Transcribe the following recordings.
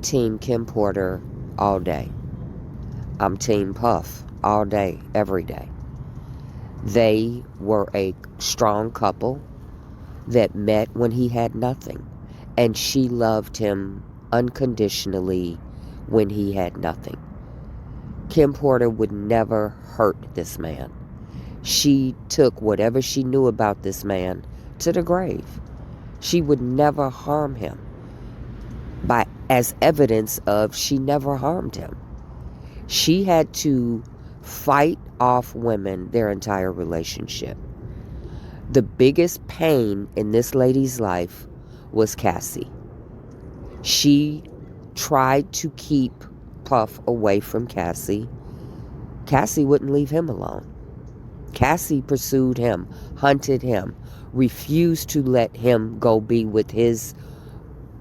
Team Kim Porter all day. I'm Team Puff all day, every day. They were a strong couple that met when he had nothing. And she loved him unconditionally when he had nothing. Kim Porter would never hurt this man. She took whatever she knew about this man to the grave. She would never harm him, as evidence of she never harmed him. She had to fight off women their entire relationship. The biggest pain in this lady's life was Cassie. She tried to keep Puff away from Cassie. Cassie wouldn't leave him alone. Cassie pursued him, hunted him, refused to let him go be with his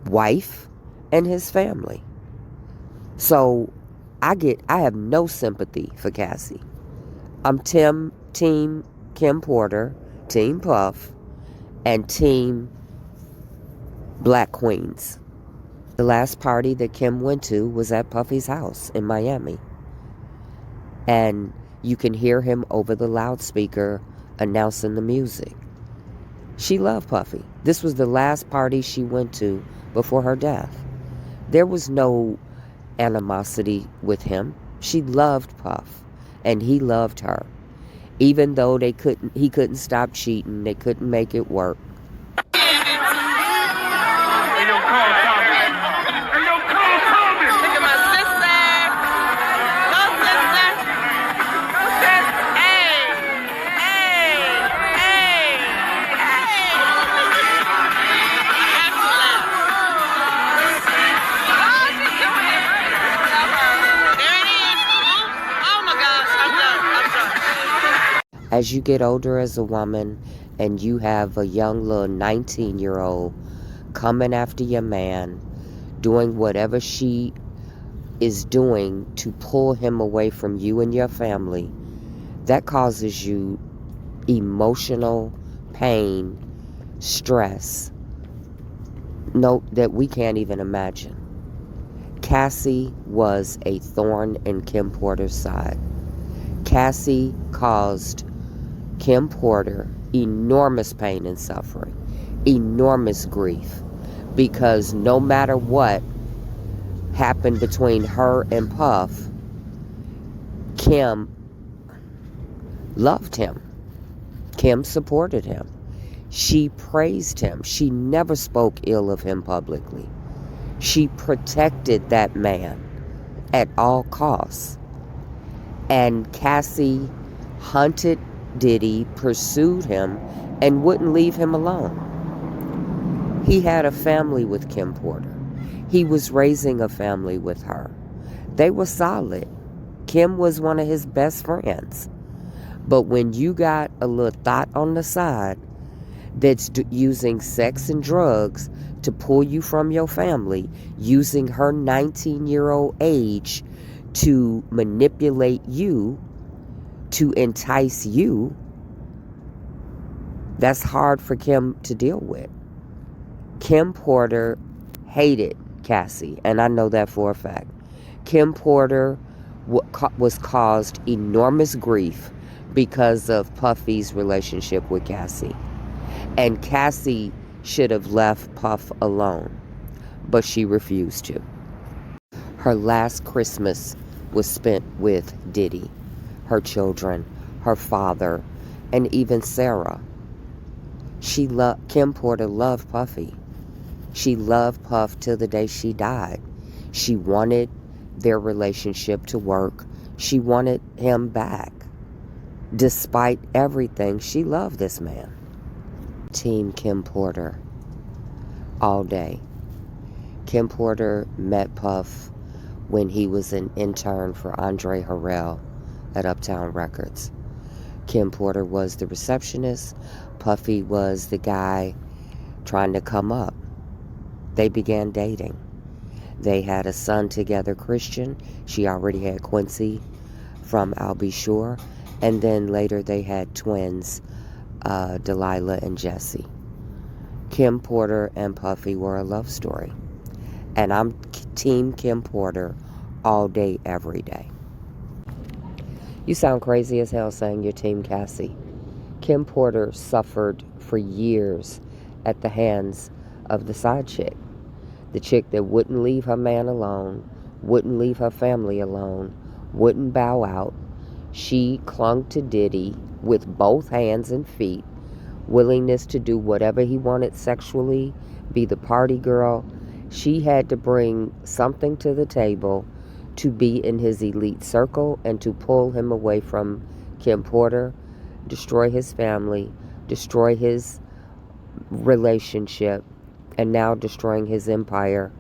wife and his family. So I have no sympathy for Cassie. I'm Team Kim Porter, Team Puff, and Team Black Queens. The last party that Kim went to was at Puffy's house in Miami. And you can hear him over the loudspeaker announcing the music. She loved Puffy. This was the last party she went to before her death. There was no animosity with him. She loved Puff, and he loved her. Even though he couldn't stop cheating, they couldn't make it work. As you get older as a woman and you have a young little 19-year-old coming after your man, doing whatever she is doing to pull him away from you and your family, that causes you emotional pain, stress, that we can't even imagine. Cassie was a thorn in Kim Porter's side. Cassie caused Kim Porter enormous pain and suffering, enormous grief, because no matter what happened between her and Puff, Kim loved him. Kim supported him. She praised him. She never spoke ill of him publicly. She protected that man at all costs. And Cassie hunted Diddy, pursued him, and wouldn't leave him alone. He had a family with Kim Porter. He was raising a family with her. They were solid. Kim was one of his best friends. But when you got a little thought on the side that's using sex and drugs to pull you from your family, using her 19-year-old age to manipulate you, to entice you, that's hard for Kim to deal with. Kim Porter hated Cassie, and I know that for a fact. Kim Porter was caused enormous grief because of Puffy's relationship with Cassie. And Cassie should have left Puff alone, but she refused to. Her last Christmas was spent with Diddy, her children, her father, and even Sarah. Kim Porter loved Puffy. She loved Puff till the day she died. She wanted their relationship to work. She wanted him back. Despite everything, she loved this man. Team Kim Porter all day. Kim Porter met Puff when he was an intern for Andre Harrell at Uptown Records. Kim Porter was the receptionist. Puffy was the guy trying to come up. They began dating. They had a son together, Christian. She already had Quincy from I'll Be Sure. And then later they had twins, Delilah and Jesse. Kim Porter and Puffy were a love story. And I'm Team Kim Porter all day, every day. You sound crazy as hell saying you're Team Cassie. Kim Porter suffered for years at the hands of the side chick. The chick that wouldn't leave her man alone, wouldn't leave her family alone, wouldn't bow out. She clung to Diddy with both hands and feet, willingness to do whatever he wanted sexually, be the party girl. She had to bring something to the table to be in his elite circle and to pull him away from Kim Porter, destroy his family, destroy his relationship, and now destroying his empire,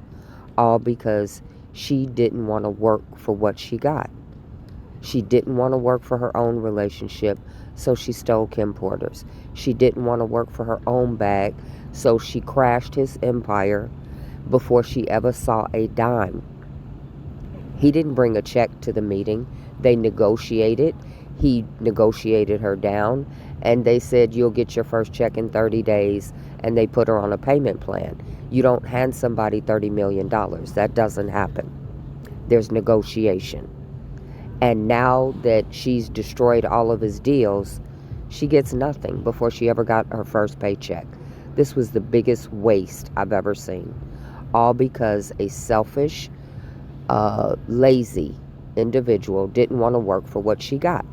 all because she didn't want to work for what she got. She didn't want to work for her own relationship, so she stole Kim Porter's. She didn't want to work for her own bag, so she crashed his empire before she ever saw a dime. He didn't bring a check to the meeting. They negotiated. He negotiated her down, and they said, you'll get your first check in 30 days, and they put her on a payment plan. You don't hand somebody $30 million. That doesn't happen. There's negotiation. And now that she's destroyed all of his deals, she gets nothing before she ever got her first paycheck. This was the biggest waste I've ever seen. All because a selfish, lazy individual didn't want to work for what she got.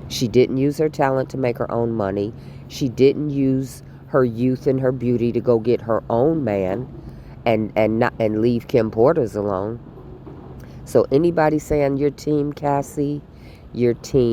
She didn't use her talent to make her own money. She didn't use her youth and her beauty to go get her own man and leave Kim Porter's alone. So anybody saying you're Team Cassie, you're Team